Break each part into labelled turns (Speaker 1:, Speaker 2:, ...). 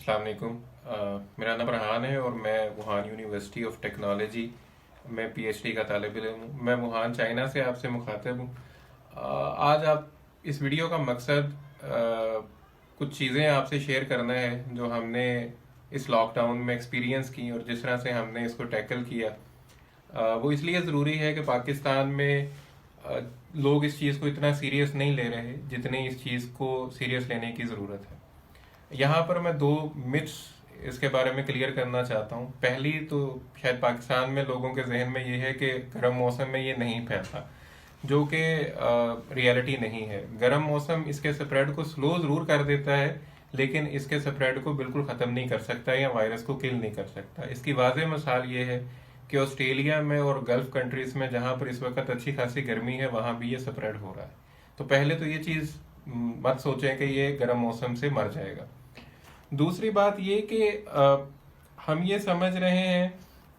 Speaker 1: अस्सलाम वालेकुम। मेरा नाम रहान है और मैं वुहान यूनिवर्सिटी ऑफ टेक्नोलॉजी में पीएचडी का तालिब इल्म हूँ। मैं वुहान चाइना से आपसे मुखातिब हूँ। आज आप इस वीडियो का मकसद कुछ चीज़ें आपसे शेयर करना है जो हमने इस लॉकडाउन में एक्सपीरियंस की और जिस तरह से हमने इसको टैकल किया। वो इसलिए ज़रूरी है कि पाकिस्तान में लोग इस चीज़ को इतना सीरियस नहीं ले रहे जितनी इस चीज़ को सीरियस लेने की ज़रूरत है। यहाँ पर मैं दो मिथ्स इसके बारे में क्लियर करना चाहता हूँ। पहली तो शायद पाकिस्तान में लोगों के जहन में ये है कि गर्म मौसम में ये नहीं फैलता, जो कि रियलिटी नहीं है। गर्म मौसम इसके स्प्रेड को स्लो ज़रूर कर देता है, लेकिन इसके स्प्रेड को बिल्कुल ख़त्म नहीं कर सकता या वायरस को किल नहीं कर सकता। इसकी वाज़ेह मिसाल ये है कि ऑस्ट्रेलिया में और गल्फ़ कंट्रीज़ में जहाँ पर इस वक्त अच्छी खासी गर्मी है, वहाँ भी ये स्प्रेड हो रहा है। तो पहले तो ये चीज़ मत सोचें कि ये गर्म मौसम से मर जाएगा। दूसरी बात ये कि हम ये समझ रहे हैं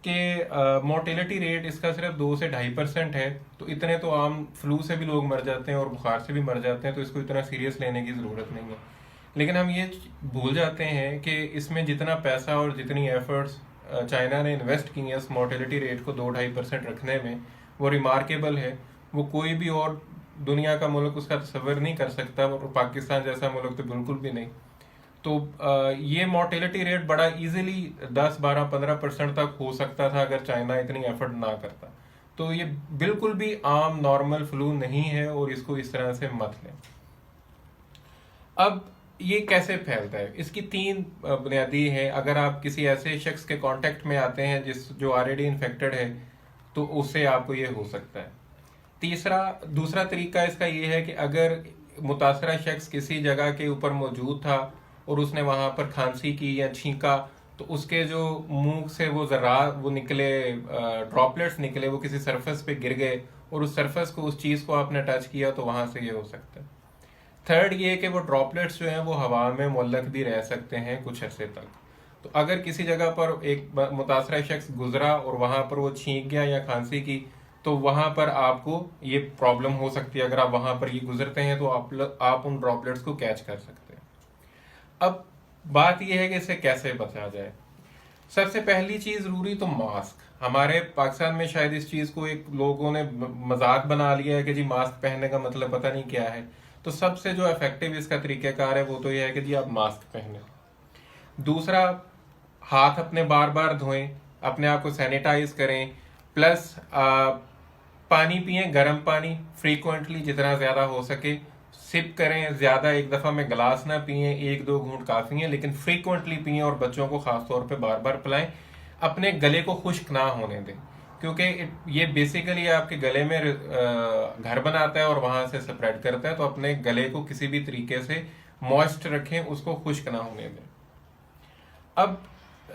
Speaker 1: कि मोर्टेलिटी रेट इसका सिर्फ 2 से 2.5% है, तो इतने तो आम फ्लू से भी लोग मर जाते हैं और बुखार से भी मर जाते हैं, तो इसको इतना सीरियस लेने की ज़रूरत नहीं है। लेकिन हम ये भूल जाते हैं कि इसमें जितना पैसा और जितनी एफर्ट्स चाइना ने इन्वेस्ट की हैं इस मोर्टेलिटी रेट को 2-2.5% रखने में, वो रिमार्केबल है। वो कोई भी और दुनिया का मुल्क उसका तस्वर नहीं कर सकता, और पाकिस्तान जैसा मुल्क तो बिल्कुल भी नहीं। तो ये मोर्टेलिटी रेट बड़ा इजीली 10-12-15% तक हो सकता था अगर चाइना इतनी एफर्ट ना करता। तो ये बिल्कुल भी आम नॉर्मल फ्लू नहीं है और इसको इस तरह से मत लें। अब ये कैसे फैलता है, इसकी तीन बुनियादी है। अगर आप किसी ऐसे शख्स के कांटेक्ट में आते हैं जो ऑलरेडी इन्फेक्टेड है, तो उससे आपको ये हो सकता है। दूसरा तरीका इसका ये है कि अगर मुतासरा शख्स किसी जगह के ऊपर मौजूद था और उसने वहां पर खांसी की या छींका, तो उसके जो मुंह से वो निकले, ड्रॉपलेट्स निकले, वो किसी सरफेस पे गिर गए और उस सरफेस को, उस चीज को आपने टच किया, तो वहां से ये हो सकता है। थर्ड ये कि वो ड्रॉपलेट्स जो हैं वो हवा में मुअल्लक भी रह सकते हैं कुछ अरसे तक। तो अगर किसी जगह पर एक मुतासरा शख्स गुजरा और वहां पर वो छींक गया या खांसी की, तो वहां पर आपको ये प्रॉब्लम हो सकती है। अगर आप वहां पर ये गुजरते हैं तो आप उन ड्रॉपलेट्स को कैच कर सकते हैं। अब बात यह है कि इससे कैसे बचा जाए। सबसे पहली चीज जरूरी तो मास्क। हमारे पाकिस्तान में शायद इस चीज को एक लोगों ने मजाक बना लिया है कि जी मास्क पहनने का मतलब पता नहीं क्या है। तो सबसे जो इफेक्टिव इसका तरीकाकार है वो तो यह है कि जी आप मास्क पहने। दूसरा, हाथ अपने बार बार धोएं, अपने आप को सैनिटाइज करें। प्लस पानी पिए, गर्म पानी फ्रीक्वेंटली, जितना ज्यादा हो सके सिप करें। ज्यादा एक दफा में गिलास ना पिए, 1-2 घूंट काफी है, लेकिन फ्रीक्वेंटली पिए और बच्चों को खासतौर पे बार बार पिलाएं। अपने गले को खुश्क ना होने दें, क्योंकि ये बेसिकली आपके गले में घर बनाता है और वहां से स्प्रेड करता है। तो अपने गले को किसी भी तरीके से मॉइस्ट रखें, उसको खुश्क ना होने दें। अब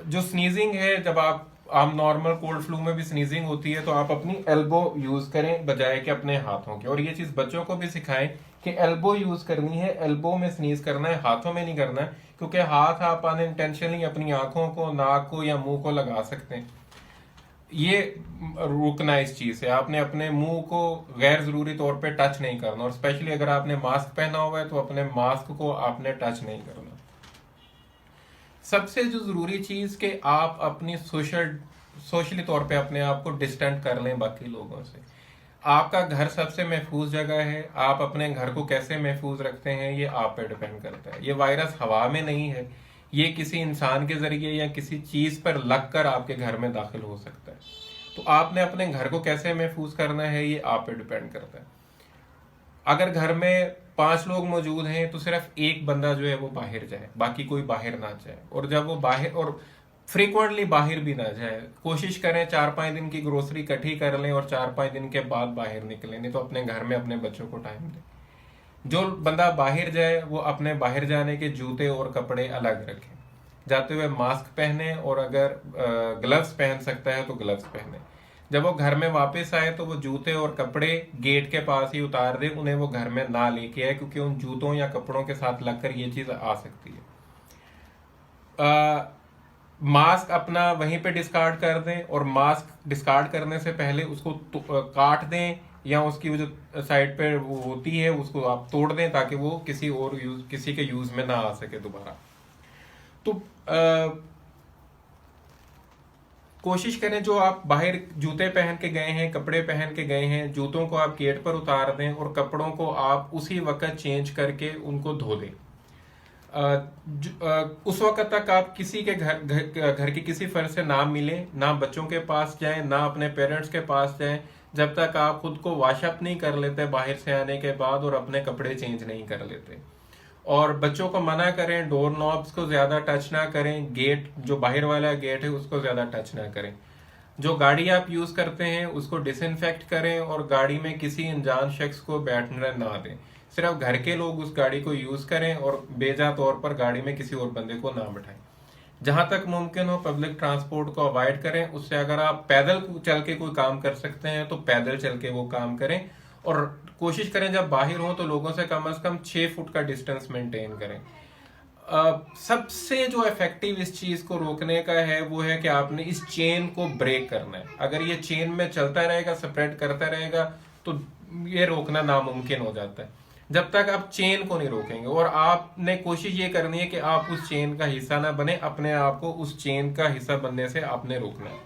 Speaker 1: जो स्नीजिंग है, जब आप नॉर्मल कोल्ड फ्लू में भी स्नीजिंग होती है, तो आप अपनी एल्बो यूज करें बजाय कि अपने हाथों के। और ये चीज बच्चों को भी सिखाएं कि एल्बो यूज करनी है, एल्बो में स्नीज करना है, हाथों में नहीं करना है। क्योंकि हाथ आप अनइंटेंशनली अपनी आंखों को, नाक को या मुंह को लगा सकते हैं। ये रुकना इस चीज से। आपने अपने मुंह को गैर जरूरी तौर पे टच नहीं करना, और स्पेशली अगर आपने मास्क पहना हुआ है तो अपने मास्क को आपने टच नहीं करना। सबसे जो जरूरी चीज कि आप अपनी सोशली तौर पे अपने आप को डिस्टेंट कर लें बाकी लोगों से। आपका घर सबसे महफूज जगह है। आप अपने घर को कैसे महफूज रखते हैं ये आप पे डिपेंड करता है। ये वायरस हवा में नहीं है, ये किसी इंसान के जरिए या किसी चीज पर लगकर आपके घर में दाखिल हो सकता है। तो आपने अपने घर को कैसे महफूज करना है ये आप पे डिपेंड करता है। अगर घर में 5 लोग मौजूद हैं तो सिर्फ एक बंदा जो है वो बाहर जाए, बाकी कोई बाहर ना जाए। और जब वो बाहर, और फ्रीक्वेंटली बाहर भी ना जाए, कोशिश करें 4-5 दिन की ग्रोसरी इकट्ठी कर लें और 4-5 दिन के बाद बाहर निकलें। नहीं तो अपने घर में अपने बच्चों को टाइम दें। जो बंदा बाहर जाए वो अपने बाहर जाने के जूते और कपड़े अलग रखें, जाते हुए मास्क पहने, और अगर ग्लव्स पहन सकता है तो ग्लव्स पहने। जब वो घर में वापस आए तो वो जूते और कपड़े गेट के पास ही उतार दे, उन्हें वो घर में ना लेके आए, क्योंकि उन जूतों या कपड़ों के साथ लगकर ये चीज आ सकती है। मास्क अपना वहीं पे डिस्कार्ड कर दें, और मास्क डिस्कार्ड करने से पहले उसको काट दें, या उसकी वो जो साइड पे वो होती है उसको आप तोड़ दें, ताकि वो किसी के यूज में ना आ सके दोबारा। तो कोशिश करें जो आप बाहर जूते पहन के गए हैं, कपड़े पहन के गए हैं, जूतों को आप गेट पर उतार दें और कपड़ों को आप उसी वक्त चेंज करके उनको धो दें। उस वक्त तक आप किसी के घर के किसी फर्द से ना मिलें, ना बच्चों के पास जाएं, ना अपने पेरेंट्स के पास जाएं, जब तक आप खुद को वॉशअप नहीं कर लेते बाहर से आने के बाद और अपने कपड़े चेंज नहीं कर लेते। और बच्चों को मना करें, डोर नॉब्स को ज्यादा टच ना करें, गेट जो बाहर वाला गेट है उसको ज्यादा टच ना करें। जो गाड़ी आप यूज करते हैं उसको डिसइंफेक्ट करें और गाड़ी में किसी अनजान शख्स को बैठने ना दें। सिर्फ घर के लोग उस गाड़ी को यूज करें और बेजा तौर पर गाड़ी में किसी और बंदे को ना बैठाएं। जहां तक मुमकिन हो पब्लिक ट्रांसपोर्ट को अवॉइड करें। उससे अगर आप पैदल चल के कोई काम कर सकते हैं तो पैदल चल के वो काम करें। और कोशिश करें जब बाहर हो तो लोगों से कम 6 फुट का डिस्टेंस मेंटेन करें। सबसे जो इफेक्टिव इस चीज को रोकने का है वो है कि आपने इस चेन को ब्रेक करना है। अगर ये चेन में चलता रहेगा, स्प्रेड करता रहेगा, तो ये रोकना नामुमकिन हो जाता है। जब तक आप चेन को नहीं रोकेंगे, और आपने कोशिश ये करनी है कि आप उस चेन का हिस्सा ना बने, अपने आप को उस चेन का हिस्सा बनने से आपने रोकना है।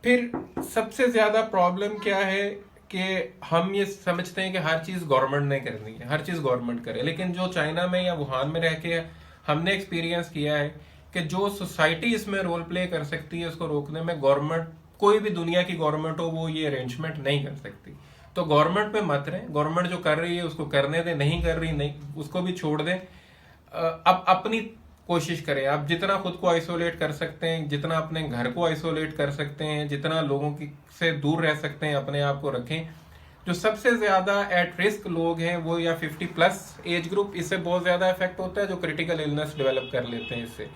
Speaker 1: फिर सबसे ज्यादा प्रॉब्लम क्या है कि हम ये समझते हैं कि हर चीज गवर्नमेंट ने करनी है, हर चीज गवर्नमेंट करे। लेकिन जो चाइना में या वुहान में रह के हमने एक्सपीरियंस किया है कि जो सोसाइटी इसमें रोल प्ले कर सकती है उसको रोकने में, गवर्नमेंट, कोई भी दुनिया की गवर्नमेंट हो, वो ये अरेंजमेंट नहीं कर सकती। तो गवर्नमेंट पे मत रहे, गवर्नमेंट जो कर रही है उसको करने दें, नहीं कर रही नहीं उसको भी छोड़ दें। अब अपनी कोशिश करें, आप जितना खुद को आइसोलेट कर सकते हैं, जितना अपने घर को आइसोलेट कर सकते हैं, जितना लोगों की से दूर रह सकते हैं अपने आप को रखें। जो सबसे ज्यादा एट रिस्क लोग हैं वो या 50+ एज ग्रुप, इससे बहुत ज्यादा इफेक्ट होता है, जो क्रिटिकल इलनेस डेवलप कर लेते हैं इससे।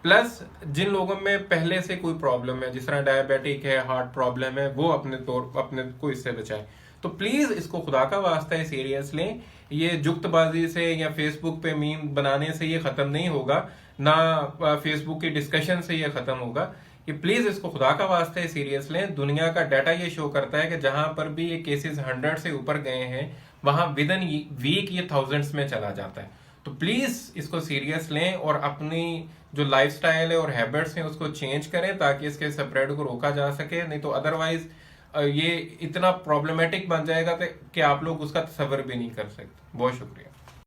Speaker 1: प्लस जिन लोगों में पहले से कोई प्रॉब्लम है, जिस तरह डायबिटिक है, हार्ट प्रॉब्लम है, वो अपने को इससे बचाएं। तो प्लीज इसको खुदा का वास्ता है सीरियस लें। ये जुक्तबाजी से या फेसबुक पे मीम बनाने से ये खत्म नहीं होगा, ना फेसबुक की डिस्कशन से ये खत्म होगा। कि प्लीज इसको खुदा का वास्ता है सीरियस लें। दुनिया का डाटा ये शो करता है कि जहां पर भी ये केसेस 100 से ऊपर गए हैं वहां विद इन वीक ये थाउजेंड्स में चला जाता है। तो प्लीज इसको सीरियस लें और अपनी जो लाइफस्टाइल है और हैबिट्स हैं उसको चेंज करें ताकि इसके स्प्रेड को रोका जा सके। नहीं तो अदरवाइज ये इतना प्रॉब्लमेटिक बन जाएगा कि आप लोग उसका तसव्वुर भी नहीं कर सकते। बहुत शुक्रिया।